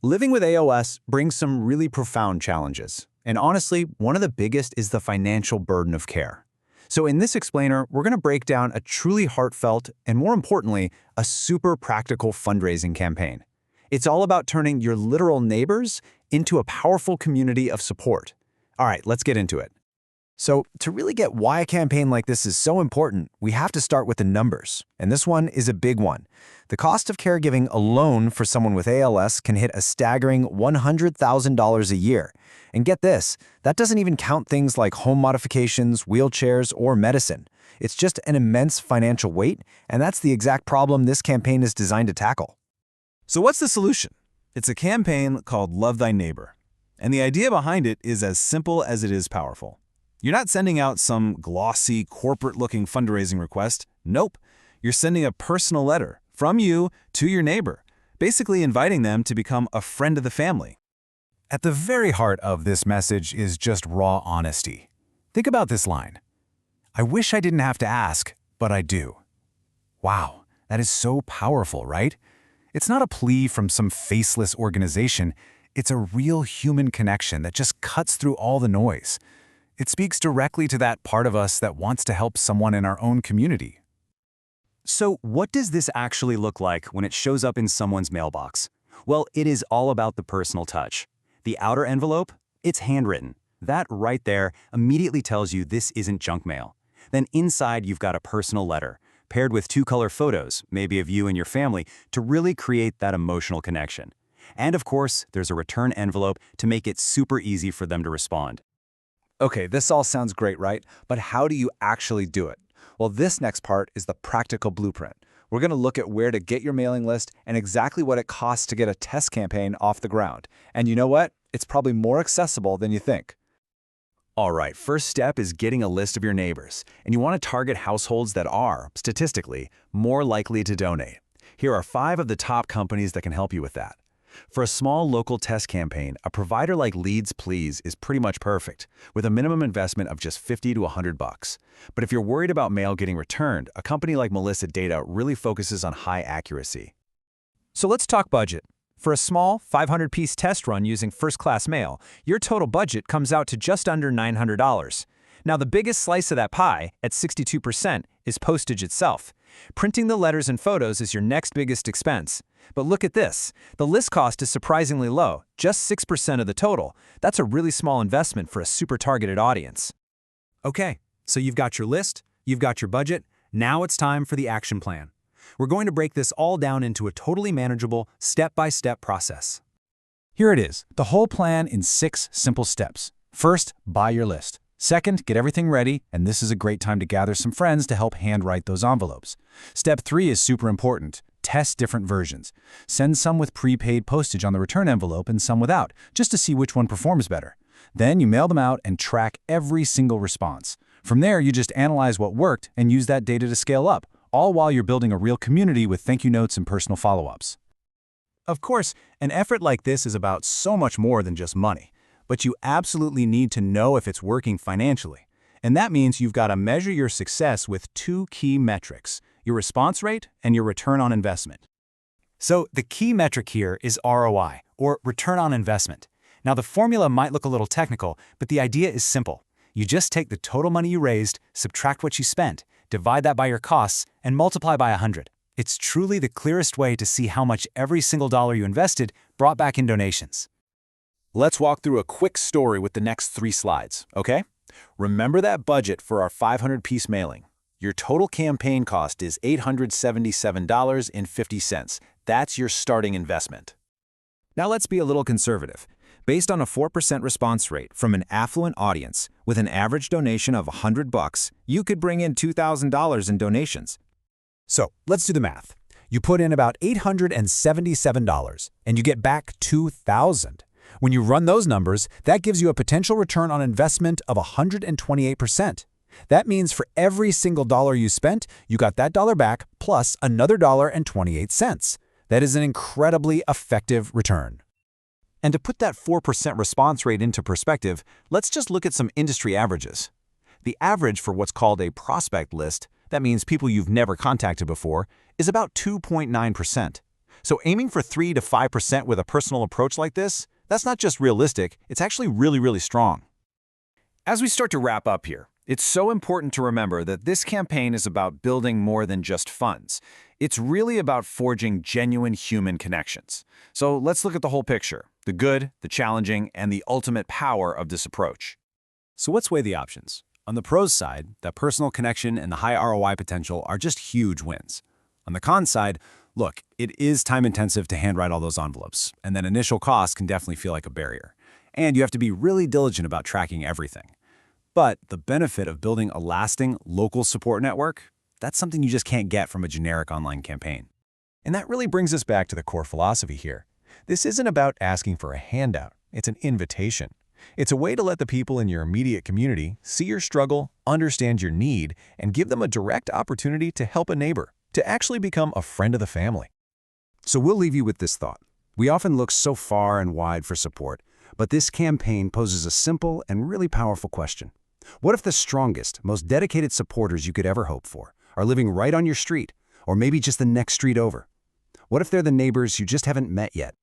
Living with ALS brings some really profound challenges. And honestly, one of the biggest is the financial burden of care. So in this explainer, we're going to break down a truly heartfelt and, more importantly, a super practical fundraising campaign. It's all about turning your literal neighbors into a powerful community of support. All right, let's get into it. So to really get why a campaign like this is so important, we have to start with the numbers. And this one is a big one. The cost of caregiving alone for someone with ALS can hit a staggering $100,000 a year. And get this, that doesn't even count things like home modifications, wheelchairs, or medicine. It's just an immense financial weight, and that's the exact problem this campaign is designed to tackle. So what's the solution? It's a campaign called Love Thy Neighbor. And the idea behind it is as simple as it is powerful. You're not sending out some glossy, corporate-looking fundraising request. Nope. You're sending a personal letter from you to your neighbor, basically inviting them to become a friend of the family. At the very heart of this message is just raw honesty. Think about this line. I wish I didn't have to ask, but I do. Wow, that is so powerful, right? It's not a plea from some faceless organization. It's a real human connection that just cuts through all the noise. It speaks directly to that part of us that wants to help someone in our own community. So what does this actually look like when it shows up in someone's mailbox? Well, it is all about the personal touch. The outer envelope, it's handwritten. That right there immediately tells you this isn't junk mail. Then inside you've got a personal letter, paired with 2-color photos, maybe of you and your family, to really create that emotional connection. And of course, there's a return envelope to make it super easy for them to respond. Okay, this all sounds great, right? But how do you actually do it? Well, this next part is the practical blueprint. We're going to look at where to get your mailing list and exactly what it costs to get a test campaign off the ground. And you know what? It's probably more accessible than you think. All right, first step is getting a list of your neighbors. And you want to target households that are, statistically, more likely to donate. Here are 5 of the top companies that can help you with that. For a small local test campaign, a provider like Leads Please is pretty much perfect, with a minimum investment of just $50 to $100. But if you're worried about mail getting returned, a company like Melissa Data really focuses on high accuracy. So let's talk budget. For a small, 500-piece test run using first-class mail, your total budget comes out to just under $900. Now, the biggest slice of that pie, at 62%, is postage itself. Printing the letters and photos is your next biggest expense. But look at this. The list cost is surprisingly low, just 6% of the total. That's a really small investment for a super targeted audience. Okay, so you've got your list, you've got your budget, now it's time for the action plan. We're going to break this all down into a totally manageable, step-by-step process. Here it is, the whole plan in 6 simple steps. First, buy your list. Second, get everything ready, and this is a great time to gather some friends to help handwrite those envelopes. Step 3 is super important. Test different versions. Send some with prepaid postage on the return envelope and some without, just to see which one performs better. Then you mail them out and track every single response. From there, you just analyze what worked and use that data to scale up, all while you're building a real community with thank you notes and personal follow-ups. Of course, an effort like this is about so much more than just money, but you absolutely need to know if it's working financially. And that means you've got to measure your success with 2 key metrics: your response rate and your return on investment. So the key metric here is ROI, or return on investment. Now the formula might look a little technical, but the idea is simple. You just take the total money you raised, subtract what you spent, divide that by your costs, and multiply by 100. It's truly the clearest way to see how much every single dollar you invested brought back in donations. Let's walk through a quick story with the next 3 slides, okay? Remember that budget for our 500-piece mailing. Your total campaign cost is $877.50. That's your starting investment. Now let's be a little conservative. Based on a 4% response rate from an affluent audience with an average donation of $100, you could bring in $2,000 in donations. So let's do the math. You put in about $877 and you get back $2,000. When you run those numbers, that gives you a potential return on investment of 128%. That means for every single dollar you spent, you got that dollar back plus another $1.28. That is an incredibly effective return. And to put that 4% response rate into perspective, let's just look at some industry averages. The average for what's called a prospect list, that means people you've never contacted before, is about 2.9%. So aiming for 3 to 5% with a personal approach like this, that's not just realistic, it's actually really, really strong. As we start to wrap up here, it's so important to remember that this campaign is about building more than just funds. It's really about forging genuine human connections. So let's look at the whole picture, the good, the challenging, and the ultimate power of this approach. So let's weigh the options. On the pros side, that personal connection and the high ROI potential are just huge wins. On the cons side, look, it is time-intensive to handwrite all those envelopes, and that initial cost can definitely feel like a barrier. And you have to be really diligent about tracking everything. But the benefit of building a lasting, local support network, that's something you just can't get from a generic online campaign. And that really brings us back to the core philosophy here. This isn't about asking for a handout, it's an invitation. It's a way to let the people in your immediate community see your struggle, understand your need, and give them a direct opportunity to help a neighbor, to actually become a friend of the family. So we'll leave you with this thought. We often look so far and wide for support, but this campaign poses a simple and really powerful question. What if the strongest, most dedicated supporters you could ever hope for are living right on your street, or maybe just the next street over? What if they're the neighbors you just haven't met yet,